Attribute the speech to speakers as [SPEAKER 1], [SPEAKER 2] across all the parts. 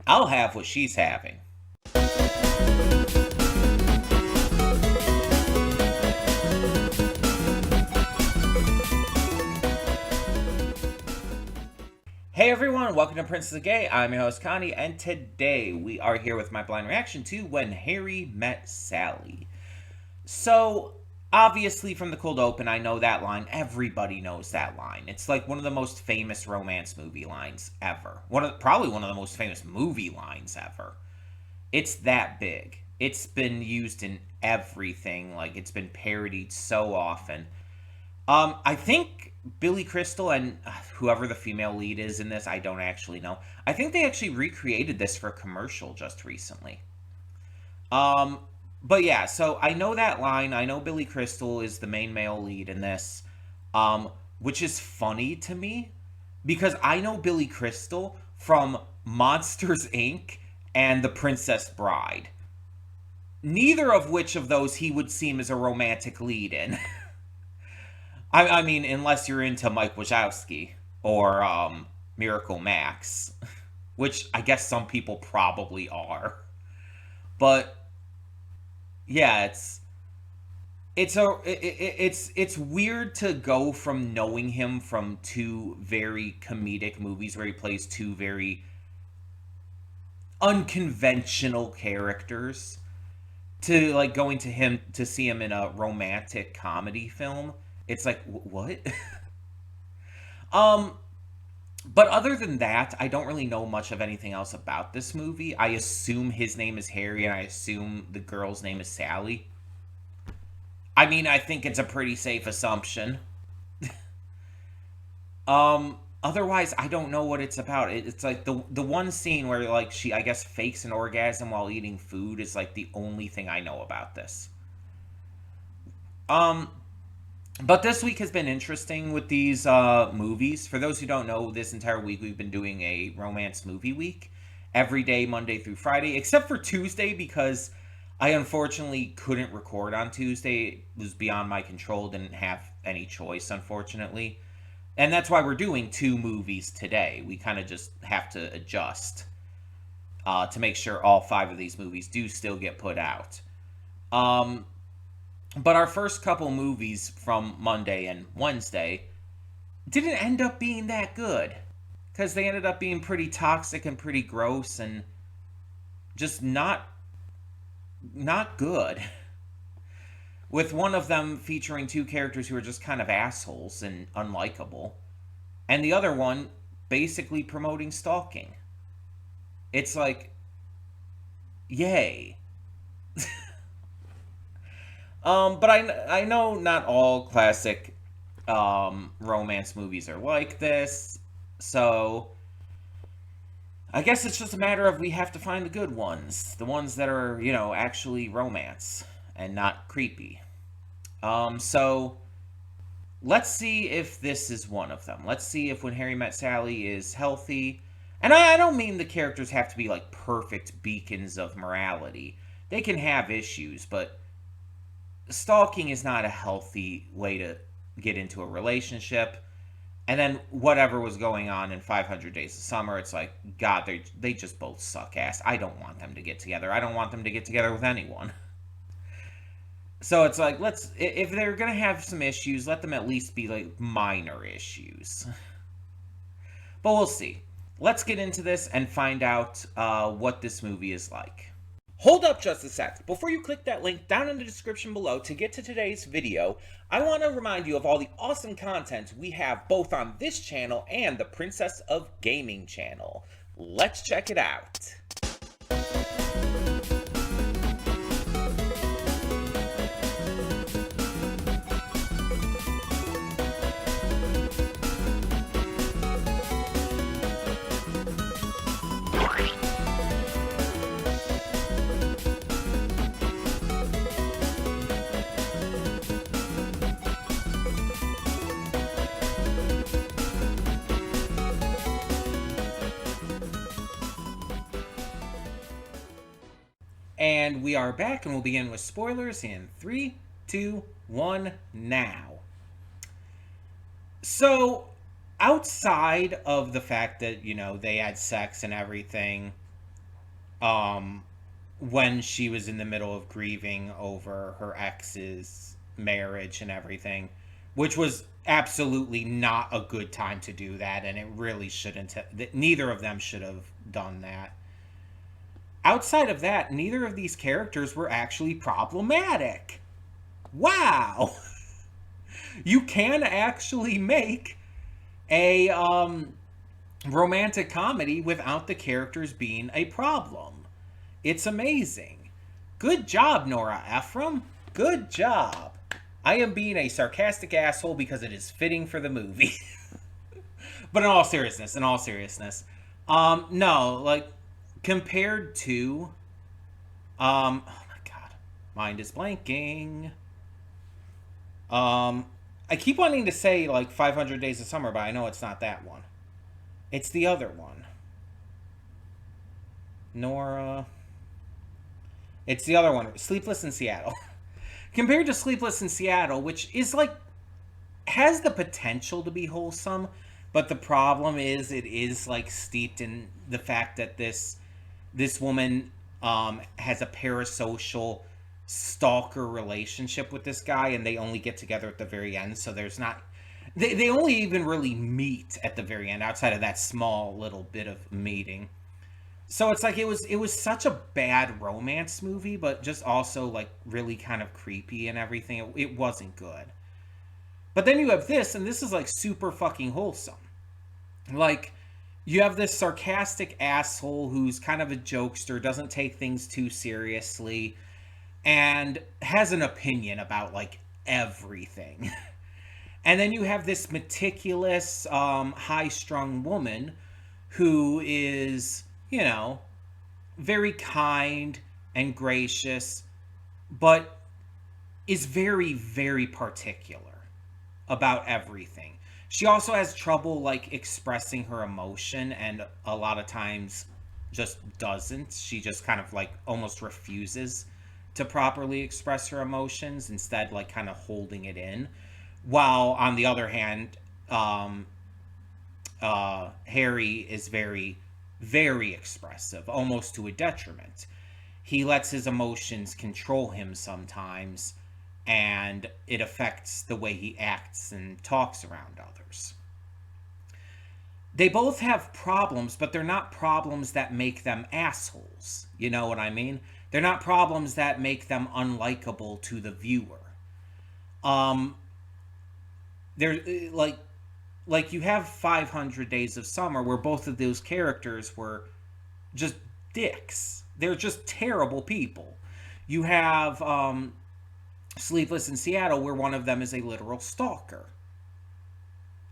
[SPEAKER 1] I'll have what she's having. Hey everyone, welcome to Princess of Gay. I'm your host Connie, and today we are here with my blind reaction to When Harry Met Sally. So, obviously from the cold open, I know that line. Everybody knows that line. It's like one of the most famous romance movie lines ever. Probably one of the most famous movie lines ever. It's that big. It's been used in everything. Like, it's been parodied so often. I think Billy Crystal and whoever the female lead is in this, I don't actually know. I think they actually recreated this for a commercial just recently. Um, but yeah, so I know that line. I know Billy Crystal is the main male lead in this, which is funny to me because I know Billy Crystal from Monsters Inc. and The Princess Bride. Neither of which of those he would seem as a romantic lead in. I mean, unless you're into Mike Wazowski or Miracle Max, which I guess some people probably are. But yeah, it's weird to go from knowing him from two very comedic movies where he plays two very unconventional characters to like going to him to see him in a romantic comedy film. It's like, what? um, but other than that, I don't really know much of anything else about this movie. I assume his name is Harry, and I assume the girl's name is Sally. I mean, I think it's a pretty safe assumption. Otherwise, I don't know what it's about. It's like the one scene where like she, I guess, fakes an orgasm while eating food is like the only thing I know about this. Um, But this week has been interesting with these movies. For those who don't know, this entire week we've been doing a romance movie week. Every day, Monday through Friday, except for Tuesday, because I unfortunately couldn't record on Tuesday. It was beyond my control, didn't have any choice, unfortunately. And that's why we're doing two movies today. We kind of just have to adjust to make sure all five of these movies do still get put out. Um, but our first couple movies from Monday and Wednesday didn't end up being that good. Because they ended up being pretty toxic and pretty gross and just not good. With one of them featuring two characters who are just kind of assholes and unlikable. And the other one basically promoting stalking. It's like, yay. But I know not all classic romance movies are like this, so I guess it's just a matter of we have to find the good ones, the ones that are actually romance and not creepy. So let's see if this is one of them. Let's see if When Harry Met Sally is healthy. And I don't mean the characters have to be like perfect beacons of morality. They can have issues, but stalking is not a healthy way to get into a relationship. And then whatever was going on in 500 Days of Summer, it's like, God, they just both suck ass. I don't want them to get together. I don't want them to get together with anyone. So it's like, if they're going to have some issues, let them at least be like minor issues. But we'll see. Let's get into this and find out what this movie is like. Hold up just a sec. Before you click that link down in the description below to get to today's video, I want to remind you of all the awesome content we have both on this channel and the Princess of Gaming channel. Let's check it out. And we are back, and we'll begin with spoilers in 3, 2, 1, now. So, outside of the fact that, they had sex and everything, um, when she was in the middle of grieving over her ex's marriage and everything, which was absolutely not a good time to do that, and it really shouldn't have, neither of them should have done that. Outside of that, neither of these characters were actually problematic. Wow. You can actually make a romantic comedy without the characters being a problem. It's amazing. Good job, Nora Ephron. Good job. I am being a sarcastic asshole because it is fitting for the movie. But in all seriousness, no, like compared to, oh my god, mind is blanking. Um, I keep wanting to say like 500 Days of Summer, but I know it's not that one. It's the other one. Nora. It's the other one. Sleepless in Seattle. Compared to Sleepless in Seattle, which is like has the potential to be wholesome, but the problem is it is like steeped in the fact that this woman has a parasocial stalker relationship with this guy, and they only get together at the very end, so there's not they only even really meet at the very end outside of that small little bit of meeting. So it's like it was such a bad romance movie, but just also like really kind of creepy and everything. It wasn't good. But then you have this, and this is like super fucking wholesome. Like, you have this sarcastic asshole who's kind of a jokester, doesn't take things too seriously, and has an opinion about like everything. And then you have this meticulous, high strung woman who is, very kind and gracious, but is very, very particular about everything. She also has trouble like expressing her emotion, and a lot of times just doesn't. She just kind of like almost refuses to properly express her emotions, instead like kind of holding it in. While on the other hand, Harry is very, very expressive, almost to a detriment. He lets his emotions control him sometimes, and it affects the way he acts and talks around others. They both have problems, but they're not problems that make them assholes. You know what I mean? They're not problems that make them unlikable to the viewer. Um, they're like you have 500 Days of Summer where both of those characters were just dicks. They're just terrible people. You have Sleepless in Seattle where one of them is a literal stalker.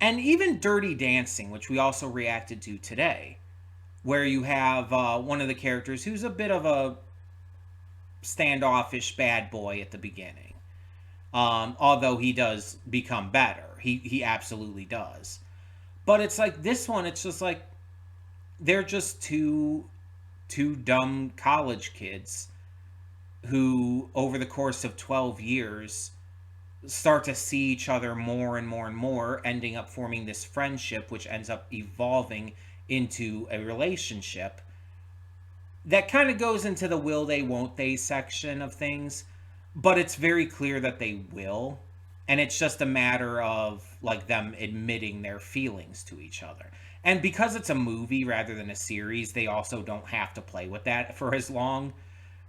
[SPEAKER 1] And even Dirty Dancing, which we also reacted to today, where you have one of the characters who's a bit of a standoffish bad boy at the beginning. Although he does become better. He absolutely does. But it's like this one, it's just like they're just two dumb college kids who over the course of 12 years start to see each other more and more and more, ending up forming this friendship which ends up evolving into a relationship that kind of goes into the will they won't they section of things, but it's very clear that they will, and it's just a matter of like them admitting their feelings to each other. And because it's a movie rather than a series, they also don't have to play with that for as long.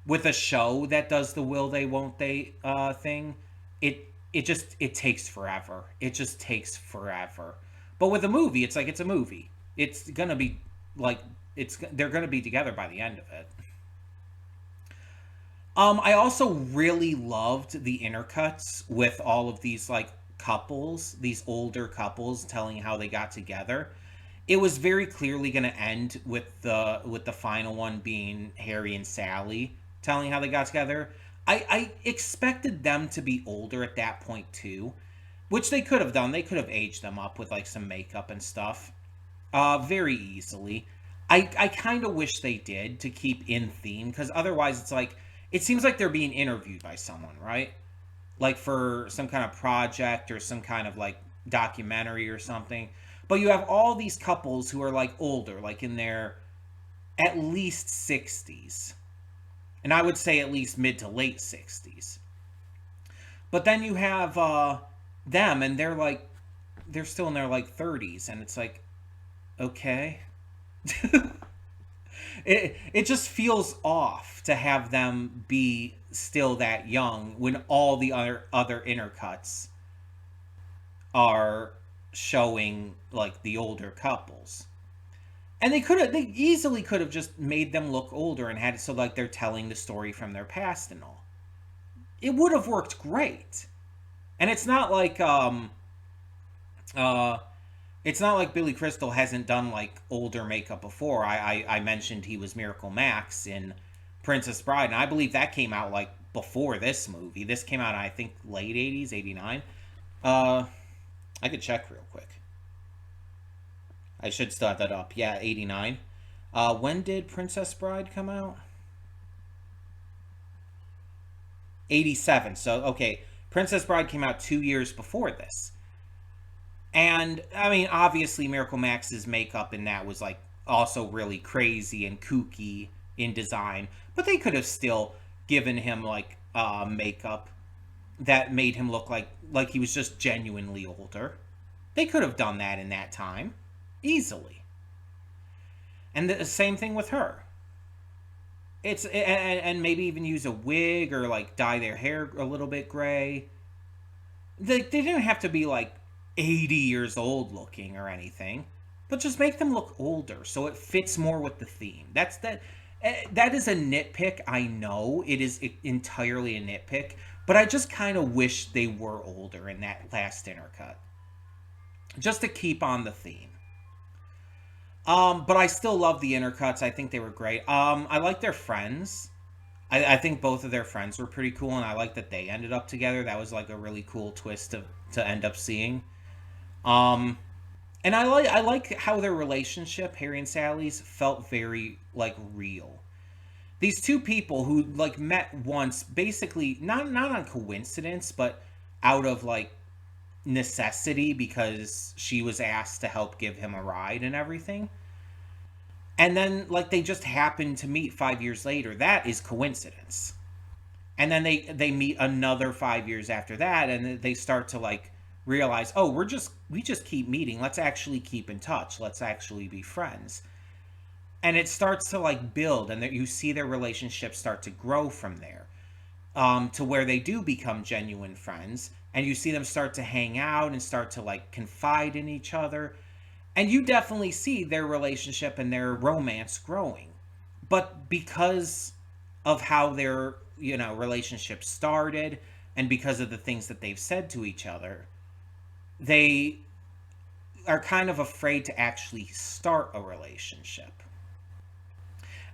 [SPEAKER 1] With a show that does the will they won't they thing, it takes forever. It just takes forever. But with a movie, it's like it's a movie. It's gonna be like they're gonna be together by the end of it. I also really loved the intercuts with all of these like couples, these older couples telling how they got together. It was very clearly going to end with the final one being Harry and Sally telling how they got together. I expected them to be older at that point too, which they could have done. They could have aged them up with like some makeup and stuff, very easily. I kind of wish they did to keep in theme, because otherwise it's like it seems like they're being interviewed by someone, right? Like for some kind of project or some kind of like documentary or something. But you have all these couples who are like older, like in their at least 60s. And I would say at least mid to late 60s. But then you have them, and they're still in their like 30s, and it's like, okay. It just feels off to have them be still that young when all the other intercuts are showing like the older couples. And they easily could have just made them look older and had it so like they're telling the story from their past and all. It would have worked great. And uh it's not like Billy Crystal hasn't done like older makeup before. I mentioned he was Miracle Max in Princess Bride, and I believe that came out like before this movie. This came out, I think, late 80s, 89. Uh, I could check real quick. I should still have that up. Yeah, 89. When did Princess Bride come out? 87. So, okay, Princess Bride came out 2 years before this. And I mean, obviously, Miracle Max's makeup in that was like also really crazy and kooky in design, but they could have still given him like makeup that made him look like he was just genuinely older. They could have done that in that time easily. And the same thing with her. And maybe even use a wig or like dye their hair a little bit gray. They didn't have to be like 80 years old looking or anything, but just make them look older so it fits more with the theme. That is a nitpick. I know it is entirely a nitpick, but I just kind of wish they were older in that last intercut, just to keep on the theme. But I still love the intercuts. I think they were great. I like their friends. I think both of their friends were pretty cool, and I like that they ended up together. That was like a really cool twist to end up seeing. Um, and I like how their relationship, Harry and Sally's, felt very like real. These two people who like met once, basically not on coincidence, but out of like necessity because she was asked to help give him a ride and everything. And then like they just happened to meet 5 years later. That is coincidence. And then they meet another 5 years after that, and they start to like realize, oh, we just keep meeting. Let's actually keep in touch. Let's actually be friends. And it starts to like build, and you see their relationship start to grow from there, to where they do become genuine friends, and you see them start to hang out and start to like confide in each other, and you definitely see their relationship and their romance growing. But because of how their relationship started, and because of the things that they've said to each other, they are kind of afraid to actually start a relationship,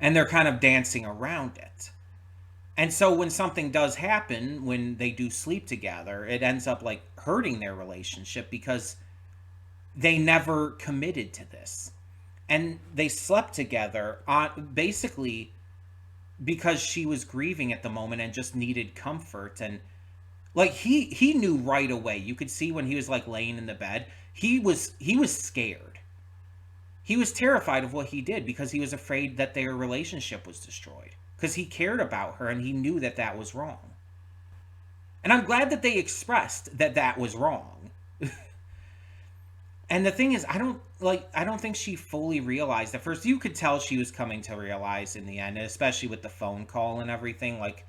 [SPEAKER 1] and they're kind of dancing around it. And so when something does happen, when they do sleep together, it ends up like hurting their relationship because they never committed to this. And they slept together on basically because she was grieving at the moment and just needed comfort. And like he knew right away. You could see when he was like laying in the bed, he was scared. He was terrified of what he did because he was afraid that their relationship was destroyed, because he cared about her and he knew that that was wrong. And I'm glad that they expressed that that was wrong. And the thing is, I don't think she fully realized at first. You could tell she was coming to realize in the end, especially with the phone call and everything. Like,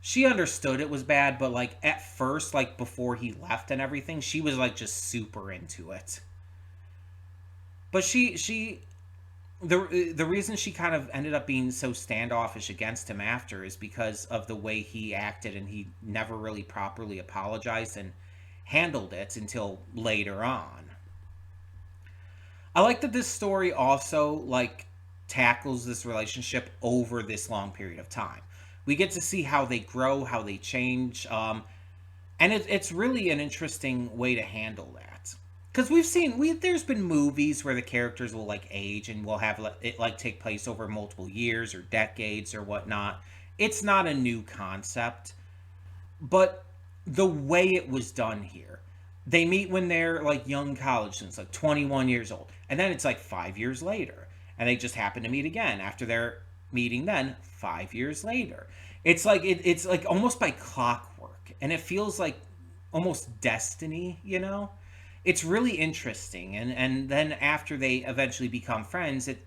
[SPEAKER 1] she understood it was bad, but like at first, like before he left and everything, she was like just super into it. But the reason she kind of ended up being so standoffish against him after is because of the way he acted, and he never really properly apologized and handled it until later on. I like that this story also like tackles this relationship over this long period of time. We get to see how they grow, how they change, and it's really an interesting way to handle that. Because there's been movies where the characters will like age, and will have it like take place over multiple years or decades or whatnot. It's not a new concept, but the way it was done here, they meet when they're like young college students, like 21 years old, and then it's like 5 years later, and they just happen to meet again after their meeting then 5 years later. It's like it's like almost by clockwork, and it feels like almost destiny, you know. It's really interesting, and then after they eventually become friends, it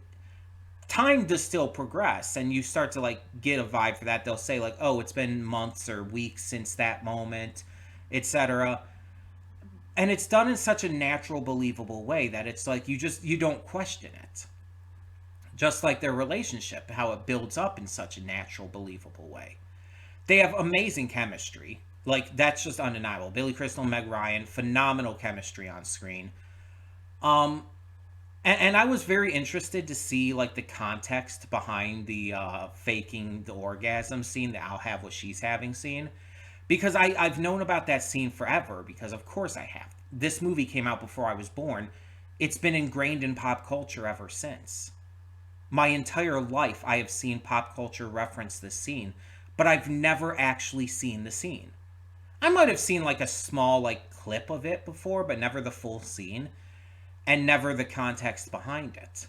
[SPEAKER 1] time does still progress, and you start to like get a vibe for that. They'll say like, oh, it's been months or weeks since that moment, etc. And it's done in such a natural, believable way that it's like you don't question it. Just like their relationship, how it builds up in such a natural, believable way. They have amazing chemistry. Like, that's just undeniable. Billy Crystal and Meg Ryan, phenomenal chemistry on screen. Um, and I was very interested to see like the context behind the faking the orgasm scene, the I'll have what she's having scene, because I've known about that scene forever. Because of course I have. This movie came out before I was born. It's been ingrained in pop culture ever since. My entire life, I have seen pop culture reference this scene, but I've never actually seen the scene. I might have seen like a small like clip of it before, but never the full scene, and never the context behind it.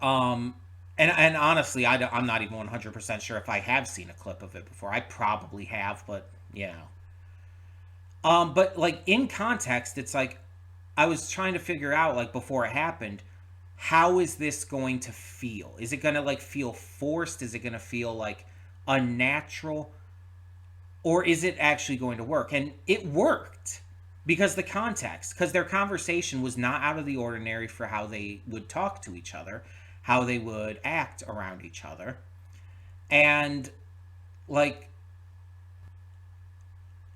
[SPEAKER 1] Um, and honestly, I'm not even 100% sure if I have seen a clip of it before. I probably have, but you know. But like in context, it's like I was trying to figure out like before it happened, how is this going to feel? Is it going to like feel forced? Is it going to feel like unnatural? Or is it actually going to work? And it worked because the context, because their conversation was not out of the ordinary for how they would talk to each other, how they would act around each other. And like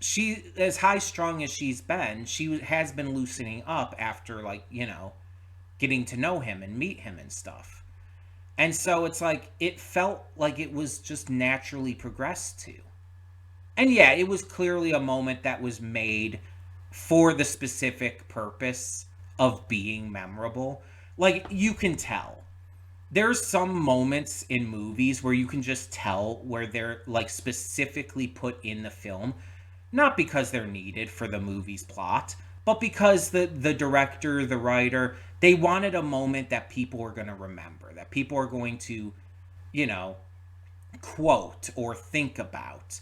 [SPEAKER 1] she, as high strung as she's been, she has been loosening up after like, you know, getting to know him and meet him and stuff. And so it's like it felt like it was just naturally progressed to. And yeah, it was clearly a moment that was made for the specific purpose of being memorable. Like you can tell. There's some moments in movies where you can just tell where they're like specifically put in the film, not because they're needed for the movie's plot, but because the director, the writer, they wanted a moment that people are going to remember, that people are going to, you know, quote or think about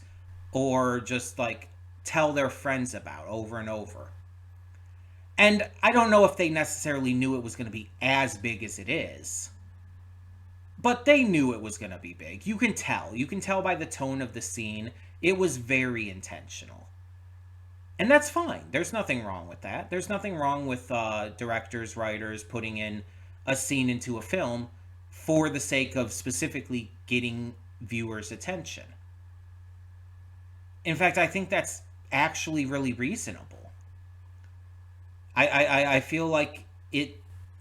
[SPEAKER 1] or just like tell their friends about over and over. And I don't know if they necessarily knew it was going to be as big as it is, but they knew it was going to be big. You can tell. You can tell by the tone of the scene. It was very intentional. And that's fine. There's nothing wrong with that. There's nothing wrong with directors, writers putting in a scene into a film for the sake of specifically getting viewers' attention. In fact, I think that's actually really reasonable. I feel like it,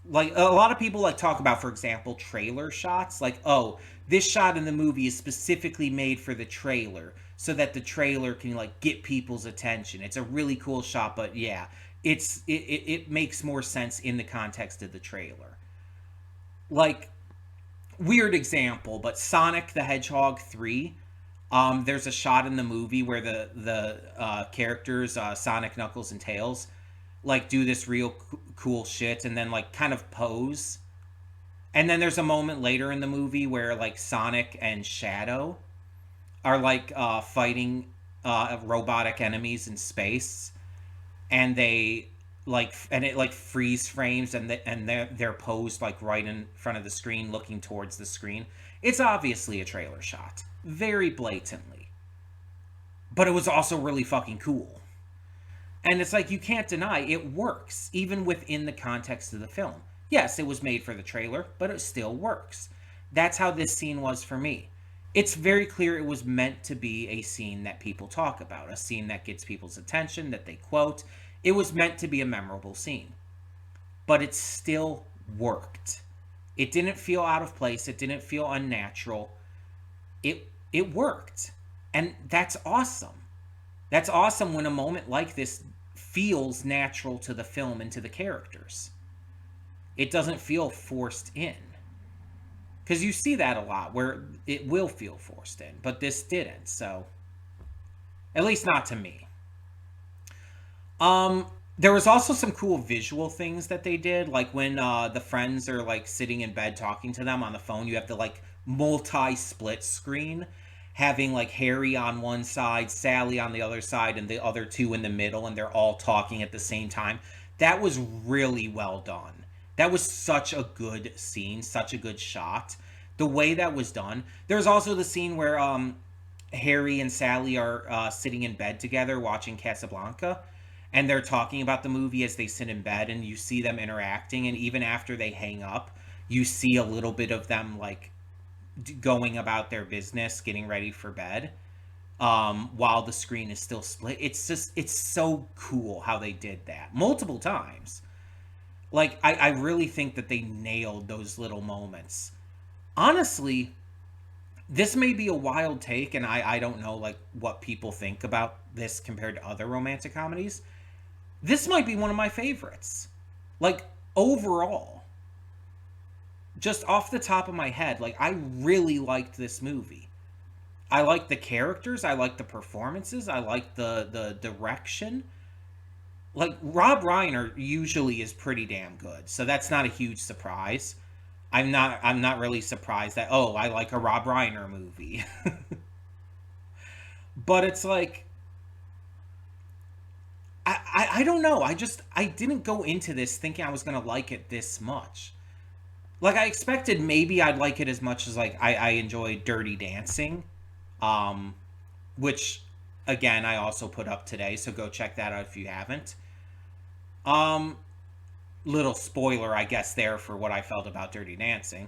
[SPEAKER 1] like a lot of people like talk about, for example, trailer shots. Like, oh, this shot in the movie is specifically made for the trailer so that the trailer can like get people's attention. It's a really cool shot, but yeah, it makes more sense in the context of the trailer. Like, weird example, but Sonic the Hedgehog 3. There's a shot in the movie where the characters Sonic, Knuckles, and Tails like do this real cool shit and then like kind of pose. And then there's a moment later in the movie where like Sonic and Shadow are like fighting robotic enemies in space, and they like and it like freeze frames and they're posed like right in front of the screen looking towards the screen. It's obviously a trailer shot, very blatantly, but it was also really fucking cool. And it's like you can't deny it works even within the context of the film. Yes, it was made for the trailer, but it still works. That's how this scene was for me. It's very clear it was meant to be a scene that people talk about, a scene that gets people's attention, that they quote. It was meant to be a memorable scene. But it still worked. It didn't feel out of place, it didn't feel unnatural. It worked. And that's awesome. That's awesome when a moment like this feels natural to the film and to the characters. It doesn't feel forced in. Because you see that a lot where it will feel forced in, but this didn't, so at least not to me. There was also some cool visual things that they did, like when the friends are like sitting in bed talking to them on the phone. You have the like multi-split screen, having like Harry on one side, Sally on the other side, and the other two in the middle, and they're all talking at the same time. That was really well done. That was such a good scene, such a good shot. The way that was done. There's also the scene where Harry and Sally are sitting in bed together watching Casablanca, and they're talking about the movie as they sit in bed, and you see them interacting, and even after they hang up, you see a little bit of them like going about their business, getting ready for bed, while the screen is still split. It's so cool how they did that multiple times. Like I really think that they nailed those little moments. Honestly, this may be a wild take, and I don't know like what people think about this compared to other romantic comedies. This might be one of my favorites. Like, overall, just off the top of my head, like, I really liked this movie. I like the characters, I like the performances, I like the direction. Like, Rob Reiner usually is pretty damn good, so that's not a huge surprise. I'm not really surprised that, oh, I like a Rob Reiner movie. But it's like, I don't know. I didn't go into this thinking I was gonna like it this much. Like I expected maybe I'd like it as much as like I enjoy Dirty Dancing, um, which again I also put up today, so go check that out if you haven't. Um, Little spoiler I guess there for what I felt about Dirty Dancing.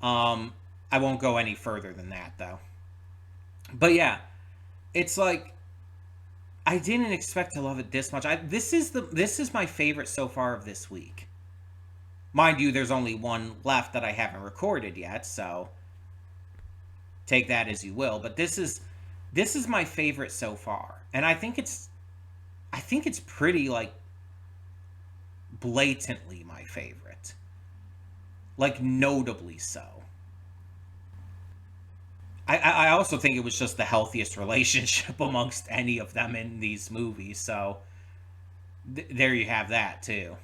[SPEAKER 1] Um, I won't go any further than that though. But yeah, it's like I didn't expect to love it this much. This is my favorite so far of this week. Mind you, there's only one left that I haven't recorded yet, so take that as you will. But this is my favorite so far, and I think it's pretty like blatantly my favorite, like notably so. I also think it was just the healthiest relationship amongst any of them in these movies. So there you have that too.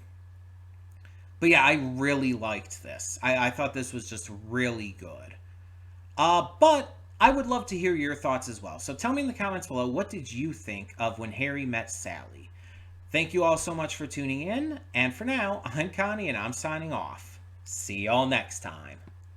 [SPEAKER 1] But yeah, I really liked this. I thought this was just really good. But I would love to hear your thoughts as well. So tell me in the comments below, what did you think of When Harry Met Sally? Thank you all so much for tuning in. And for now, I'm Connie and I'm signing off. See y'all next time.